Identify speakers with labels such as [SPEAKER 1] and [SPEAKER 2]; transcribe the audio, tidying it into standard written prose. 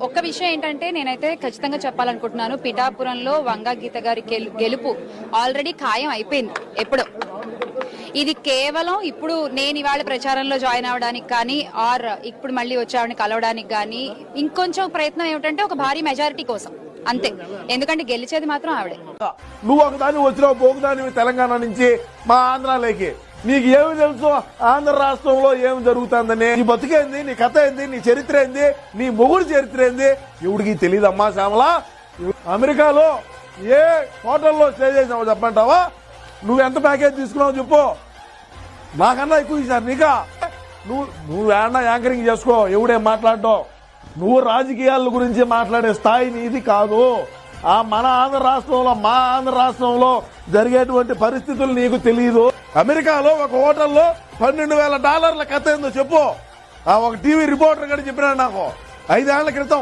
[SPEAKER 1] ఒక్క విషయం ఏంటంటే నేనైతే ఖచ్చితంగా చెప్పాలనుకుంటున్నాను, పిఠాపురంలో వంగా గీత గారి గెలుపు ఆల్రెడీ ఖాయం అయిపోయింది ఎప్పుడో. ఇది కేవలం ఇప్పుడు నేను ఇవాళ ప్రచారంలో జాయిన్ అవడానికి కానీ ఆర్ ఇప్పుడు మళ్ళీ వచ్చేవాడిని కలవడానికి కానీ ఇంకొంచెం ప్రయత్నం ఏమిటంటే ఒక భారీ మెజారిటీ కోసం అంతే. ఎందుకంటే గెలిచేది మాత్రం ఆవిడే.
[SPEAKER 2] నువ్వు ఒకదాని వచ్చినావు, పోకుదాని తెలంగాణ నుంచి మా ఆంధ్రాలోకి. నీకు ఏమి తెలుసు ఆంధ్ర రాష్ట్రంలో ఏమి జరుగుతుందని? నీ బతుకేంది, నీ కథ ఏంది, నీ చరిత్ర ఏంది, నీ మొగుడు చరిత్ర ఏంది ఎవడికి తెలియదమ్మా శ్యామల. అమెరికాలో ఏ హోటల్లో స్టే చేసినావు చెప్పంటావా? నువ్వు ఎంత ప్యాకేజ్ తీసుకున్నావు చెప్పు. నాకన్నా ఎక్కువ ఇచ్చారు నీకా. నువ్వు ఏమన్నా యాంకరింగ్ చేసుకో, ఎవడేం మాట్లాడటం. నువ్వు రాజకీయాల గురించి మాట్లాడే స్థాయి నీది కాదు. మన ఆంధ్ర రాష్ట్రంలో, మా ఆంధ్ర రాష్ట్రంలో జరిగేటువంటి పరిస్థితులు నీకు తెలియదు. అమెరికాలో ఒక హోటల్లో $12,000 కథ ఏందో చెప్పు. ఒక టీవీ రిపోర్టర్ కూడా చెప్పినాడు నాకు 5 ఏళ్ల క్రితం.